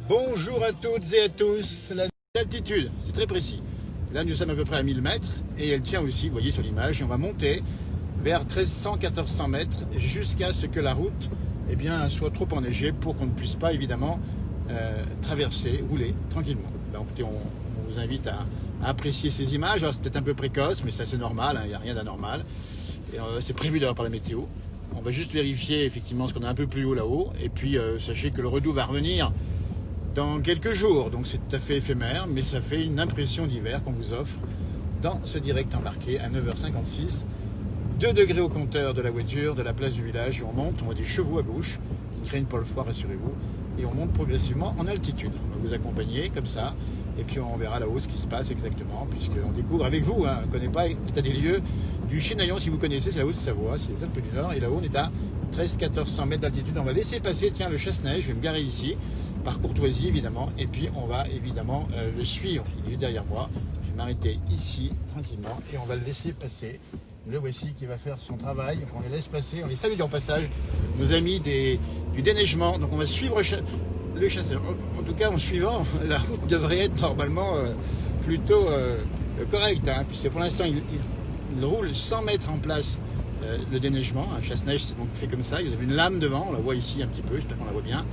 Bonjour à toutes et à tous. L'altitude, c'est très précis. Là, nous sommes à peu près à 1000 mètres et elle tient aussi, vous voyez sur l'image, et on va monter vers 1300-1400 mètres jusqu'à ce que la route soit trop enneigée pour qu'on ne puisse pas évidemment traverser, rouler tranquillement. Donc, écoutez, on vous invite à apprécier ces images. Alors, c'est peut-être un peu précoce, mais c'est normal, il n'y a rien d'anormal. C'est prévu d'ailleurs par la météo. On va juste vérifier effectivement ce qu'on a un peu plus haut là-haut. Et puis, sachez que le redout va revenir dans quelques jours, donc c'est tout à fait éphémère, mais ça fait une impression d'hiver qu'on vous offre dans ce direct embarqué à 9h56. 2 degrés au compteur de la voiture, de la place du village, et on monte, on voit des chevaux à gauche, qui ne craignent pas le froid, rassurez-vous, et on monte progressivement en altitude. On va vous accompagner comme ça, et puis on verra là-haut ce qui se passe exactement, puisqu'on découvre avec vous, on ne connaît pas l'état des lieux du Chinaillon, si vous connaissez, c'est la Haute-Savoie, c'est les Alpes du Nord, et là-haut on est à 1300-1400 mètres d'altitude. On va laisser passer, tiens, le chasse-neige, je vais me garer ici, par courtoisie évidemment, et puis on va évidemment le suivre. Il est juste derrière moi, je vais m'arrêter ici tranquillement et on va le laisser passer. Le voici qui va faire son travail, donc on les laisse passer, on les salue en passage, nos amis du déneigement. Donc on va suivre le chasseur. En tout cas, en suivant, la route devrait être normalement plutôt correcte, puisque pour l'instant il roule 100 mètres en place. Le déneigement, un chasse-neige c'est donc fait comme ça, vous avez une lame devant, on la voit ici un petit peu, j'espère qu'on la voit bien,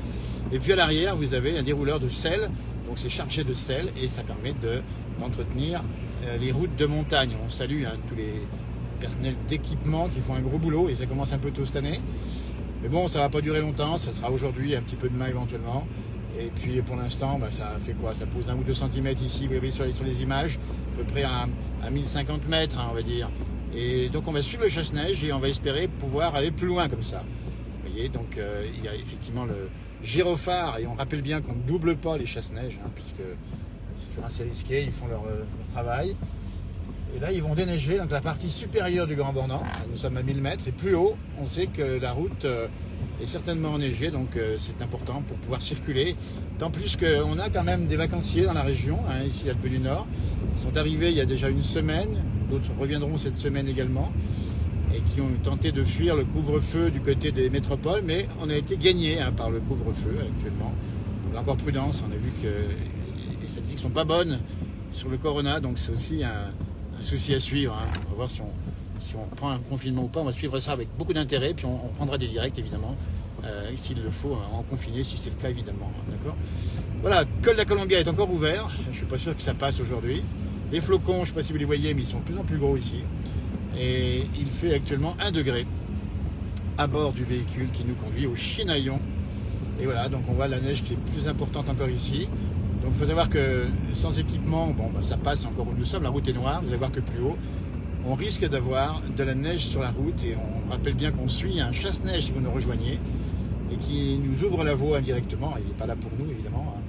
et puis à l'arrière vous avez un dérouleur de sel, donc c'est chargé de sel et ça permet d'entretenir les routes de montagne. On salue tous les personnels d'équipement qui font un gros boulot et ça commence un peu tôt cette année, mais bon, ça va pas durer longtemps, ça sera aujourd'hui, un petit peu demain éventuellement, et puis pour l'instant ça fait quoi, ça pose 1 ou 2 cm ici, vous voyez sur les images, à peu près à 1050 mètres on va dire. Et donc on va suivre le chasse-neige et on va espérer pouvoir aller plus loin comme ça. Vous voyez, donc il y a effectivement le gyrophare et on rappelle bien qu'on ne double pas les chasse-neige, puisque c'est toujours assez risqué, ils font leur travail. Et là ils vont déneiger donc la partie supérieure du Grand Bornand, nous sommes à 1000 mètres et plus haut, on sait que la route est certainement enneigée, donc c'est important pour pouvoir circuler. Tant plus qu'on a quand même des vacanciers dans la région, ici Alpes du Nord, qui sont arrivés il y a déjà une semaine. D'autres reviendront cette semaine également et qui ont tenté de fuir le couvre-feu du côté des métropoles, mais on a été gagné par le couvre-feu actuellement. Donc encore prudence, on a vu que les statistiques ne sont pas bonnes sur le corona, donc c'est aussi un souci à suivre. On va voir si on prend un confinement ou pas, on va suivre ça avec beaucoup d'intérêt, puis on prendra des directs évidemment, s'il le faut, en confiné si c'est le cas évidemment. D'accord. Voilà, col de la Colombia est encore ouvert, je ne suis pas sûr que ça passe aujourd'hui. Les flocons, je ne sais pas si vous les voyez, mais ils sont de plus en plus gros ici. Et il fait actuellement 1 degré à bord du véhicule qui nous conduit au Chinaillon. Et voilà, donc on voit la neige qui est plus importante encore ici. Donc il faut savoir que sans équipement, ça passe encore où nous sommes, la route est noire, vous allez voir que plus haut, on risque d'avoir de la neige sur la route. Et on rappelle bien qu'on suit un chasse-neige si vous nous rejoignez, et qui nous ouvre la voie indirectement. Il n'est pas là pour nous évidemment.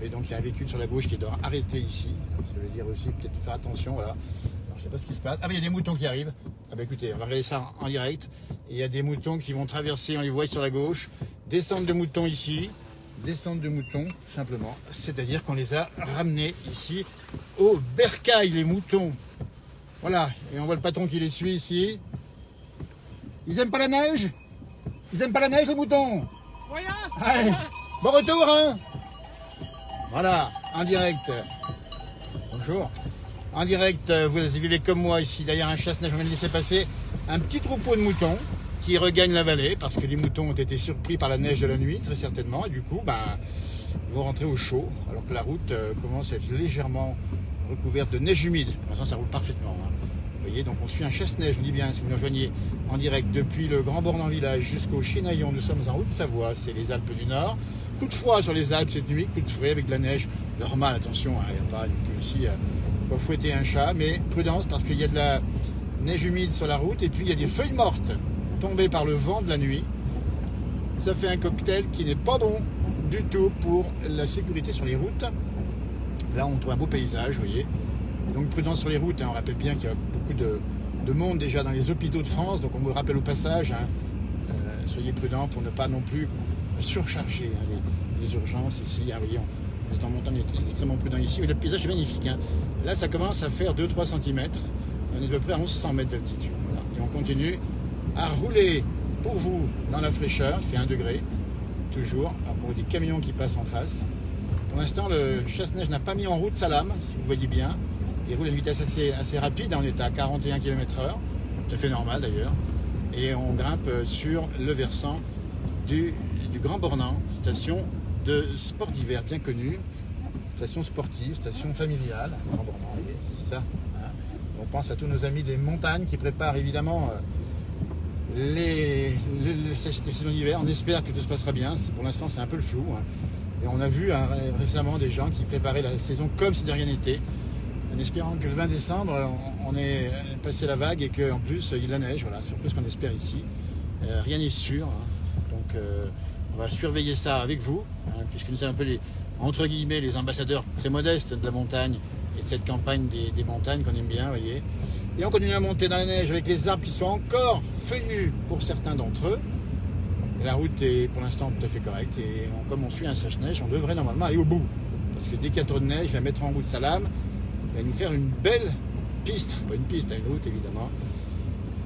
Et donc il y a un véhicule sur la gauche qui doit arrêter ici. Ça veut dire aussi peut-être faire attention, voilà. Alors, je sais pas ce qui se passe. Ah mais il y a des moutons qui arrivent. Ah bah écoutez, on va regarder ça en direct. Et il y a des moutons qui vont traverser, on les voit sur la gauche. Descente de moutons ici. Descente de moutons, tout simplement. C'est-à-dire qu'on les a ramenés ici au bercail, les moutons. Voilà. Et on voit le patron qui les suit ici. Ils aiment pas la neige? Ils aiment pas la neige les moutons? Voilà. Allez, bon retour Voilà, en direct. Bonjour. En direct, vous vivez comme moi ici, derrière un chasse-neige, on vient de laisser passer un petit troupeau de moutons qui regagnent la vallée parce que les moutons ont été surpris par la neige de la nuit, très certainement, et du coup, ils vont rentrer au chaud, alors que la route commence à être légèrement recouverte de neige humide. Pour l'instant, ça roule parfaitement. Vous voyez, donc on suit un chasse-neige, je vous dis bien, si vous nous rejoignez en direct depuis le Grand Bornand village jusqu'au Chinaillon, nous sommes en Haute-Savoie, c'est les Alpes du Nord. Coup de froid sur les Alpes cette nuit, coup de frais avec de la neige normale, attention, il n'y a pas ici pour fouetter un chat, mais prudence parce qu'il y a de la neige humide sur la route et puis il y a des feuilles mortes tombées par le vent de la nuit. Ça fait un cocktail qui n'est pas bon du tout pour la sécurité sur les routes. Là on trouve un beau paysage, vous voyez. Et donc prudence sur les routes, on rappelle bien qu'il y a beaucoup de monde déjà dans les hôpitaux de France, donc on vous le rappelle au passage, soyez prudents pour ne pas non plus surcharger les urgences ici. Vous voyez, on est en montagne, on est extrêmement prudent ici. Le paysage est magnifique. Là, ça commence à faire 2-3 cm. On est à peu près à 1100 mètres d'altitude. Voilà. Et on continue à rouler pour vous dans la fraîcheur. Il fait 1 degré, toujours. Alors, pour des camions qui passent en face. Pour l'instant, le chasse-neige n'a pas mis en route sa lame, si vous voyez bien. Il roule à une vitesse assez rapide, on est à 41 km/h, tout à fait normal d'ailleurs. Et on grimpe sur le versant du Grand Bornand, station de sport d'hiver bien connue, station sportive, station familiale, Grand Bornand, vous voyez, c'est ça. Hein. On pense à tous nos amis des montagnes qui préparent évidemment les saisons d'hiver. On espère que tout se passera bien. Pour l'instant, c'est un peu le flou. Hein. Et on a vu récemment des gens qui préparaient la saison comme si de rien n'était, en espérant que le 20 décembre, on ait passé la vague et qu'en plus, il la neige. Voilà, c'est un peu ce qu'on espère ici. Rien n'est sûr. Hein. Donc, on va surveiller ça avec vous, hein, puisque nous sommes un peu entre guillemets, les ambassadeurs très modestes de la montagne et de cette campagne des montagnes qu'on aime bien, vous voyez. Et on continue à monter dans la neige avec les arbres qui sont encore feuillus pour certains d'entre eux. Et la route est pour l'instant tout à fait correcte. Et comme on suit un sèche-neige, on devrait normalement aller au bout. Parce que dès qu'il y a trop de neige, il va mettre en route sa lame. Il va nous faire une belle piste. Pas une piste, une route évidemment.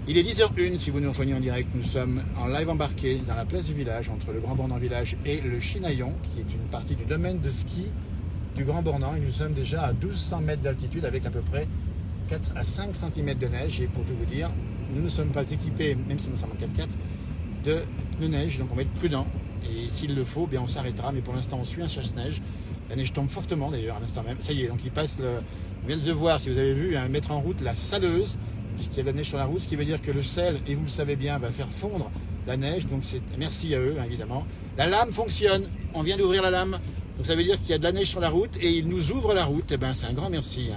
Il est 10h01 si vous nous rejoignez en direct. Nous sommes en live embarqué dans la place du village, entre le Grand Bornand village et le Chinaillon, qui est une partie du domaine de ski du Grand Bornand. Et nous sommes déjà à 1200 mètres d'altitude avec à peu près 4 à 5 cm de neige. Et pour tout vous dire, nous ne sommes pas équipés, même si nous sommes en 4x4, de neige. Donc on va être prudent. Et s'il le faut, bien on s'arrêtera. Mais pour l'instant, on suit un chasse-neige. La neige tombe fortement d'ailleurs à l'instant même. Ça y est, donc il passe on vient de voir, si vous avez vu, mettre en route la saleuse, puisqu'il y a de la neige sur la route, ce qui veut dire que le sel, et vous le savez bien, va faire fondre la neige. Donc merci à eux, évidemment. La lame fonctionne. On vient d'ouvrir la lame. Donc ça veut dire qu'il y a de la neige sur la route et ils nous ouvrent la route. Et ben c'est un grand merci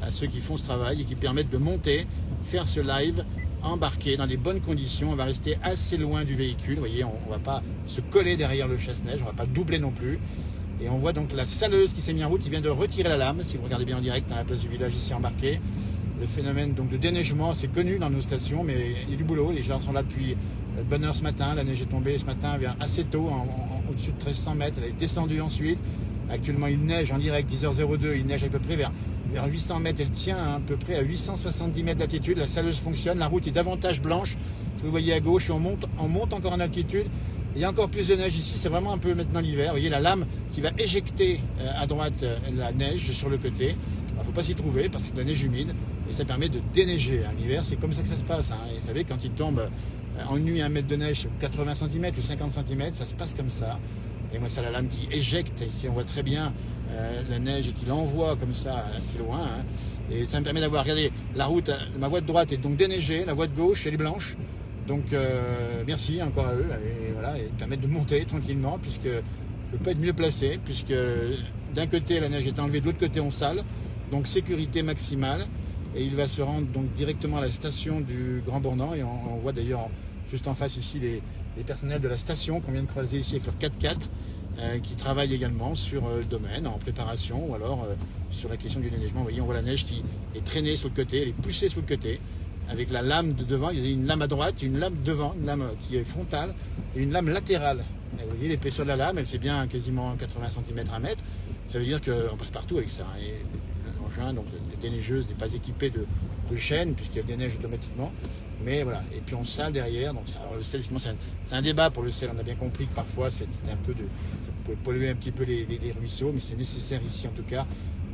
à ceux qui font ce travail et qui permettent de monter, faire ce live, embarquer dans les bonnes conditions. On va rester assez loin du véhicule. Vous voyez, on ne va pas se coller derrière le chasse-neige, on ne va pas doubler non plus. Et on voit donc la saleuse qui s'est mise en route, qui vient de retirer la lame. Si vous regardez bien en direct dans la place du village ici embarqué, le phénomène donc de déneigement, c'est connu dans nos stations, mais il y a du boulot. Les gens sont là depuis de bonne heure ce matin. La neige est tombée ce matin assez tôt, au-dessus de 1300 mètres. Elle est descendue ensuite. Actuellement, il neige en direct, 10h02. Il neige à peu près vers 800 mètres. Elle tient à peu près à 870 mètres d'altitude. La saleuse fonctionne. La route est davantage blanche. Si vous voyez à gauche, on monte encore en altitude. Il y a encore plus de neige ici. C'est vraiment un peu maintenant l'hiver. Vous voyez la lame qui va éjecter à droite la neige sur le côté. Il ne faut pas s'y trouver parce que c'est de la neige humide. Et ça permet de déneiger. L'hiver, c'est comme ça que ça se passe. Et vous savez, quand il tombe en nuit 1 mètre de neige sur 80 cm ou 50 cm, ça se passe comme ça. Et moi, c'est la lame qui éjecte et qui envoie très bien la neige et qui l'envoie comme ça assez loin. Et ça me permet d'avoir, regardez, la route, ma voie de droite est donc déneigée, la voie de gauche, elle est blanche. Donc, merci encore à eux. Et voilà, et permettre de monter tranquillement, puisque ne peut pas être mieux placé, puisque d'un côté, la neige est enlevée, de l'autre côté, on sale. Donc, sécurité maximale. Et il va se rendre donc directement à la station du Grand Bornand. Et on voit d'ailleurs juste en face ici les personnels de la station qu'on vient de croiser ici avec leur 4x4 qui travaillent également sur le domaine en préparation ou alors sur la question du déneigement. Vous voyez, on voit la neige qui est traînée sur le côté, elle est poussée sur le côté avec la lame de devant. Il y a une lame à droite, une lame devant, une lame qui est frontale et une lame latérale. Et vous voyez l'épaisseur de la lame, elle fait bien quasiment 80 cm, 1 mètre. Ça veut dire qu'on passe partout avec ça. Et l'engin, donc la déneigeuse, n'est pas équipée de chaîne puisqu'elle déneige automatiquement. Mais voilà, et puis on sale derrière. Donc alors le sel, c'est un débat pour le sel. On a bien compris que parfois c'était un peu ça pouvait polluer un petit peu les ruisseaux, mais c'est nécessaire ici en tout cas.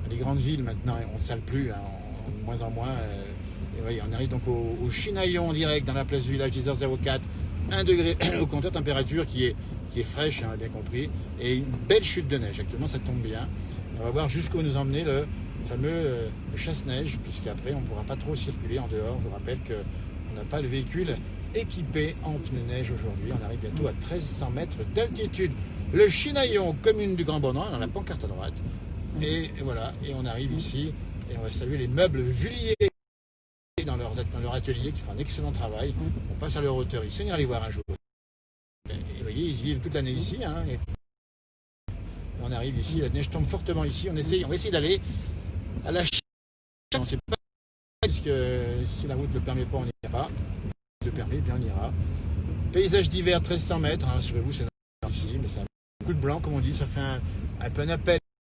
Dans les grandes villes maintenant, on ne sale plus, de moins en moins. Et voyez, on arrive donc au Chinaillon en direct dans la place du village, 10h04, 1 degré au compteur, température qui est fraîche, on a bien compris, et une belle chute de neige. Actuellement, ça tombe bien. On va voir jusqu'où nous emmener le fameux chasse-neige, puisqu'après on ne pourra pas trop circuler en dehors. Je vous rappelle qu'on n'a pas le véhicule équipé en pneus neige aujourd'hui. On arrive bientôt à 1300 mètres d'altitude. Le Chinaillon, commune du Grand Bornand, on a la pancarte à droite. Et voilà, et on arrive ici, et on va saluer les meubles Vullier dans leur atelier qui font un excellent travail. On passe à leur hauteur ici, on ira les voir un jour. Et vous voyez, ils vivent toute l'année ici. Et on arrive ici, la neige tombe fortement ici. On va essayer d'aller à la Chine. On ne sait pas, puisque si la route ne le permet pas, on n'ira pas. Si le permet, bien on ira. Paysage d'hiver, 1300 mètres, rassurez-vous, c'est normal ici, mais ça a beaucoup de blanc, comme on dit, ça fait un peu un appel